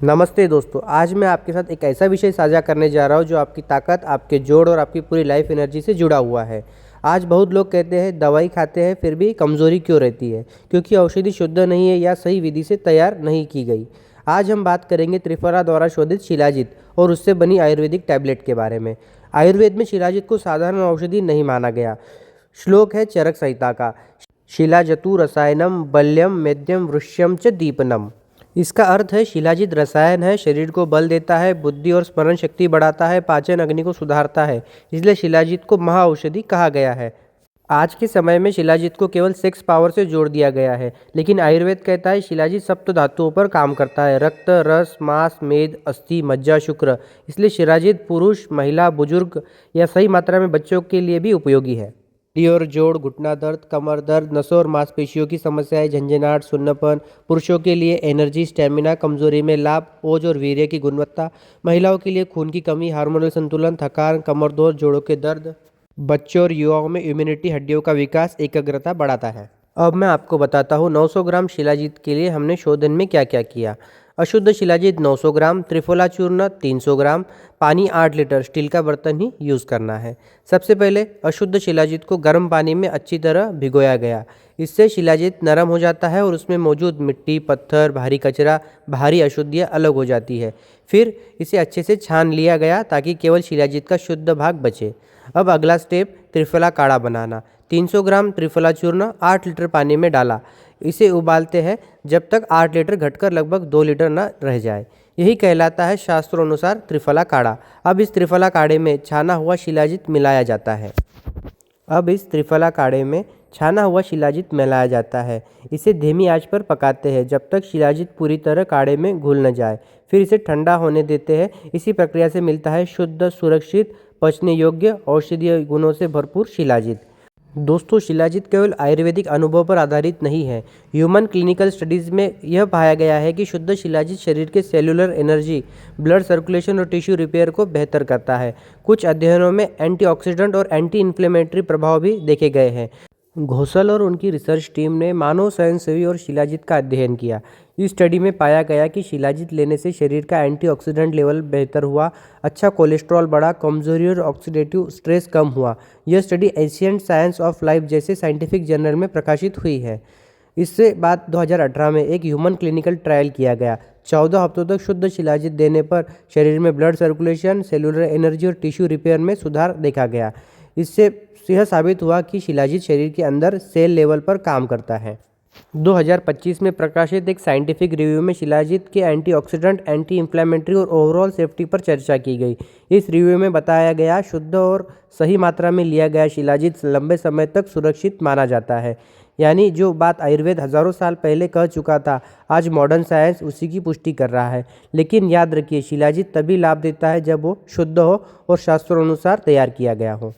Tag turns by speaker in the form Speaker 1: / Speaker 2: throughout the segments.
Speaker 1: नमस्ते दोस्तों, आज मैं आपके साथ एक ऐसा विषय साझा करने जा रहा हूँ जो आपकी ताकत, आपके जोड़ और आपकी पूरी लाइफ एनर्जी से जुड़ा हुआ है। आज बहुत लोग कहते हैं दवाई खाते हैं फिर भी कमज़ोरी क्यों रहती है, क्योंकि औषधि शुद्ध नहीं है या सही विधि से तैयार नहीं की गई। आज हम बात करेंगे त्रिफला द्वारा शोधित शिलाजीत और उससे बनी आयुर्वेदिक टैबलेट के बारे में। आयुर्वेद में शिलाजीत को साधारण औषधि नहीं माना गया। श्लोक है चरक संहिता का, शिलाजतु रसायनम बल्यम मेद्यम वृष्यम च दीपनम। इसका अर्थ है शिलाजीत रसायन है, शरीर को बल देता है, बुद्धि और स्मरण शक्ति बढ़ाता है, पाचन अग्नि को सुधारता है, इसलिए शिलाजीत को महाऔषधि कहा गया है। आज के समय में शिलाजीत को केवल सेक्स पावर से जोड़ दिया गया है, लेकिन आयुर्वेद कहता है शिलाजीत सप्त धातुओं पर काम करता है, रक्त, रस, मांस, मेद, अस्थि, मज्जा, शुक्र। इसलिए शिलाजीत पुरुष, महिला, बुजुर्ग या सही मात्रा में बच्चों के लिए भी उपयोगी है। रीढ़ और जोड़, घुटना दर्द, कमर दर्द, नसों और मांसपेशियों की समस्याएं, झंझनाहट, सुन्नपन, पुरुषों के लिए एनर्जी, स्टेमिना, कमजोरी में लाभ, ओज और वीर्य की गुणवत्ता, महिलाओं के लिए खून की कमी, हार्मोनल संतुलन, थकान, कमर दर्द, जोड़ों के दर्द, बच्चों और युवाओं में इम्यूनिटी, हड्डियों का विकास, एकाग्रता बढ़ाता है। अब मैं आपको बताता हूँ 900 ग्राम शिलाजीत के लिए हमने शोधन में क्या क्या किया। अशुद्ध शिलाजीत 900 ग्राम, त्रिफला चूर्ण 300 ग्राम, पानी 8 लीटर, स्टील का बर्तन ही यूज़ करना है। सबसे पहले अशुद्ध शिलाजीत को गर्म पानी में अच्छी तरह भिगोया गया। इससे शिलाजीत नरम हो जाता है और उसमें मौजूद मिट्टी, पत्थर, भारी कचरा, भारी अशुद्धियाँ अलग हो जाती है। फिर इसे अच्छे से छान लिया गया ताकि केवल शिलाजीत का शुद्ध भाग बचे। अब अगला स्टेप त्रिफला काढ़ा बनाना। 300 ग्राम त्रिफला चूर्ण 8 लीटर पानी में डाला। इसे उबालते हैं जब तक 8 लीटर घटकर लगभग 2 लीटर न रह जाए। यही कहलाता है शास्त्रों अनुसार त्रिफला काढ़ा। अब इस त्रिफला काढ़े में छाना हुआ शिलाजीत मिलाया जाता है। इसे धीमी आंच पर पकाते हैं जब तक शिलाजीत पूरी तरह काढ़े में घुल न जाए। फिर इसे ठंडा होने देते हैं। इसी प्रक्रिया से मिलता है शुद्ध, सुरक्षित, पचने योग्य, औषधीय गुणों से भरपूर शिलाजीत। दोस्तों, शिलाजीत केवल आयुर्वेदिक अनुभव पर आधारित नहीं है। ह्यूमन क्लिनिकल स्टडीज़ में यह पाया गया है कि शुद्ध शिलाजीत शरीर के सेलुलर एनर्जी, ब्लड सर्कुलेशन और टिश्यू रिपेयर को बेहतर करता है। कुछ अध्ययनों में एंटीऑक्सीडेंट और एंटी इन्फ्लेमेटरी प्रभाव भी देखे गए हैं। घोषल और उनकी रिसर्च टीम ने मानव स्वयंसेवी और शिलाजीत का अध्ययन किया। इस स्टडी में पाया गया कि शिलाजीत लेने से शरीर का एंटीऑक्सीडेंट लेवल बेहतर हुआ, अच्छा कोलेस्ट्रॉल बढ़ा, कमजोरी और ऑक्सीडेटिव स्ट्रेस कम हुआ। यह study ancient science of life जैसे साइंटिफिक जर्नल में प्रकाशित हुई है। इससे बाद 2018 में एक ह्यूमन क्लिनिकल ट्रायल किया गया। 14 हफ्तों तक शुद्ध शिलाजीत देने पर शरीर में ब्लड सर्कुलेशन, सेलुलर एनर्जी और टिश्यू रिपेयर में सुधार देखा गया। इससे यह साबित हुआ कि शिलाजीत शरीर के अंदर सेल लेवल पर काम करता है। 2025 में प्रकाशित एक साइंटिफिक रिव्यू में शिलाजीत के एंटीऑक्सीडेंट, एंटी इन्फ्लेमेटरी और ओवरऑल सेफ्टी पर चर्चा की गई। इस रिव्यू में बताया गया शुद्ध और सही मात्रा में लिया गया शिलाजीत लंबे समय तक सुरक्षित माना जाता है। यानी जो बात आयुर्वेद हज़ारों साल पहले कह चुका था, आज मॉडर्न साइंस उसी की पुष्टि कर रहा है। लेकिन याद रखिए, शिलाजीत तभी लाभ देता है जब वो शुद्ध हो और शास्त्रों अनुसार तैयार किया गया हो।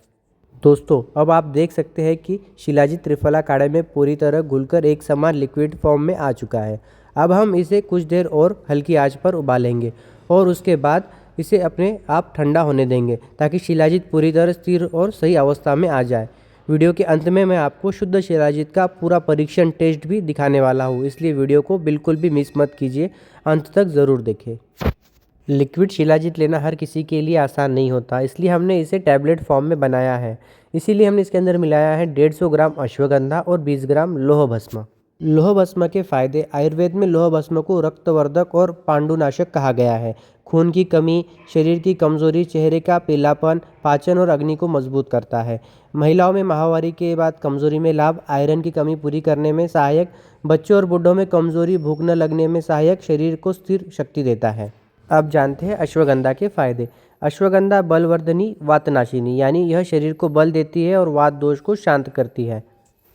Speaker 1: दोस्तों, अब आप देख सकते हैं कि शिलाजीत त्रिफला काढ़े में पूरी तरह घुलकर एक समान लिक्विड फॉर्म में आ चुका है। अब हम इसे कुछ देर और हल्की आंच पर उबालेंगे और उसके बाद इसे अपने आप ठंडा होने देंगे ताकि शिलाजीत पूरी तरह स्थिर और सही अवस्था में आ जाए। वीडियो के अंत में मैं आपको शुद्ध शिलाजीत का पूरा परीक्षण टेस्ट भी दिखाने वाला हूँ, इसलिए वीडियो को बिल्कुल भी मिस मत कीजिए, अंत तक ज़रूर देखें। लिक्विड शिलाजीत लेना हर किसी के लिए आसान नहीं होता, इसलिए हमने इसे टैबलेट फॉर्म में बनाया है। इसीलिए हमने इसके अंदर मिलाया है 150 ग्राम अश्वगंधा और 20 ग्राम लोह भस्म। लोह भस्म के फायदे। आयुर्वेद में लोह भस्म को रक्तवर्धक और पांडुनाशक कहा गया है। खून की कमी, शरीर की कमजोरी, चेहरे का पीलापन, पाचन और अग्नि को मजबूत करता है। महिलाओं में माहवारी के बाद कमजोरी में लाभ, आयरन की कमी पूरी करने में सहायक, बच्चों और बूढ़ों में कमजोरी, भूख न लगने में सहायक, शरीर को स्थिर शक्ति देता है। अब जानते हैं अश्वगंधा के फायदे। अश्वगंधा बलवर्धनी, वातनाशिनी, यानी यह शरीर को बल देती है और वात दोष को शांत करती है।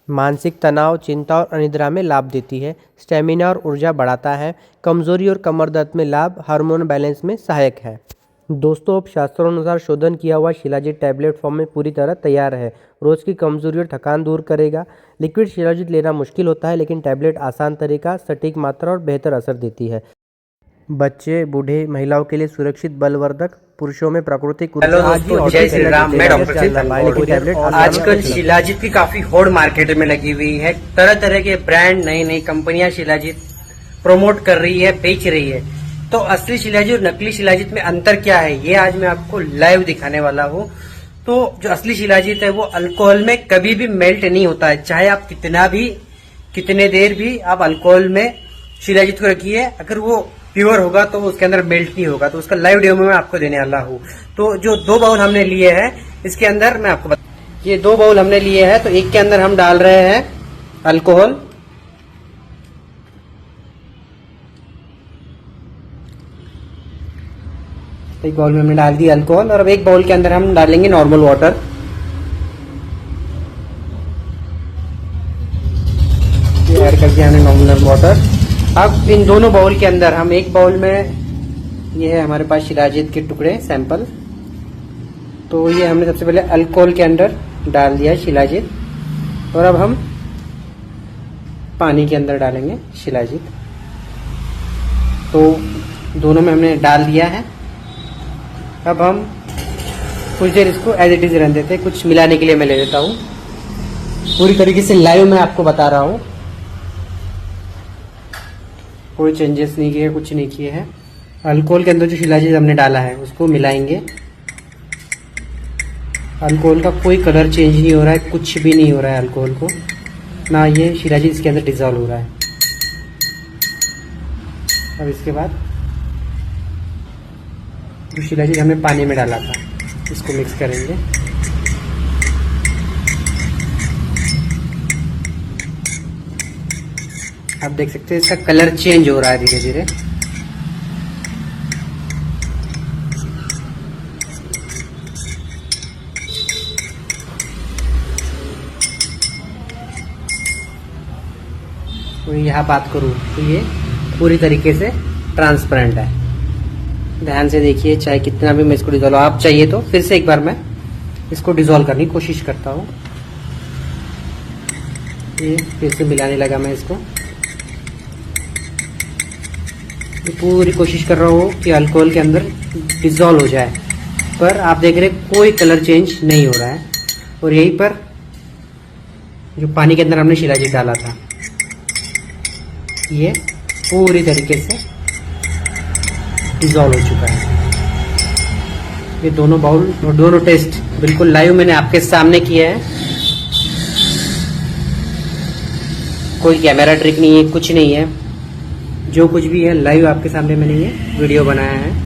Speaker 1: मानसिक तनाव, चिंता और अनिद्रा में लाभ देती है। स्टेमिना और ऊर्जा बढ़ाता है। कमजोरी और कमर दर्द में लाभ, हार्मोन बैलेंस में सहायक है। दोस्तों, अब शास्त्रों अनुसार शोधन किया हुआ शिलाजीत टैबलेट फॉर्म में पूरी तरह तैयार है। रोज़ की कमजोरी और थकान दूर करेगा। लिक्विड शिलाजीत लेना मुश्किल होता है, लेकिन टैबलेट आसान तरीका, सटीक मात्रा और बेहतर असर देती है। बच्चे, बूढ़े, महिलाओं के लिए सुरक्षित, बलवर्धक, पुरुषों में प्राकृतिक
Speaker 2: हेलो दोस्तों, जय श्री राम। मैं डॉक्टर चिंतन। आजकल शिलाजीत की काफी होड़ मार्केट में लगी हुई है। तरह तरह के ब्रांड, नई नई कंपनियां शिलाजीत प्रमोट कर रही है, बेच रही है। तो असली शिलाजीत और नकली शिलाजीत में अंतर क्या है, ये आज मैं आपको लाइव दिखाने वाला हूँ। तो जो असली शिलाजीत है वो अल्कोहल में कभी भी मेल्ट नहीं होता है, चाहे आप कितने देर भी आप अल्कोहल में शिलाजीत को रखिए, अगर वो प्योर होगा तो उसके अंदर मेल्ट नहीं होगा। तो उसका लाइव डेमो मैं आपको देने वाला हूँ। तो जो 2 बाउल हमने लिए हैं, इसके अंदर मैं आपको ये 2 बाउल हमने लिए हैं, तो एक के अंदर हम डाल रहे हैं अल्कोहल, एक बाउल में हमने डाल दिया अल्कोहल, और अब एक बाउल के अंदर हम डालेंगे नॉर्मल वाटर। ये ऐड कर दिया हमने नॉर्मल वाटर। अब इन दोनों बाउल के अंदर हम एक बाउल में, ये है हमारे पास शिलाजीत के टुकड़े सैंपल, तो ये हमने सबसे पहले अल्कोहल के अंदर डाल दिया शिलाजीत, और अब हम पानी के अंदर डालेंगे शिलाजीत। तो दोनों में हमने डाल दिया है। अब हम कुछ देर इसको एज इट इज रहने देते हैं, कुछ मिलाने के लिए मैं ले लेता हूँ। पूरी तरीके से लाइव मैं आपको बता रहा हूँ, कोई चेंजेस नहीं किए, कुछ नहीं किए हैं। अल्कोहल के अंदर जो शिलाजीत हमने डाला है उसको मिलाएंगे। अल्कोहल का कोई कलर चेंज नहीं हो रहा है, कुछ भी नहीं हो रहा है अल्कोहल को, ना ये शिलाजीत इसके अंदर डिजॉल्व हो रहा है। अब इसके बाद जो शिलाजीत हमने पानी में डाला था इसको मिक्स करेंगे। आप देख सकते हैं इसका कलर चेंज हो रहा है धीरे धीरे। तो यहाँ बात करूँ तो ये पूरी तरीके से ट्रांसपेरेंट है, ध्यान से देखिए। चाहे कितना भी मैं इसको डिजोल्व, आप चाहिए तो फिर से एक बार मैं इसको डिजोल्व करने की कोशिश करता हूँ। ये फिर से मिलाने लगा मैं इसको, पूरी कोशिश कर रहा हूँ कि अल्कोहल के अंदर डिजोल्व हो जाए, पर आप देख रहे कोई कलर चेंज नहीं हो रहा है। और यहीं पर जो पानी के अंदर हमने शिलाजीत डाला था ये पूरी तरीके से डिजॉल्व हो चुका है। ये दोनों बाउल और दोनों टेस्ट बिल्कुल लाइव मैंने आपके सामने किया है, कोई कैमरा ट्रिक नहीं है, कुछ नहीं है। जो कुछ भी है लाइव आपके सामने मैंने ये वीडियो बनाया है।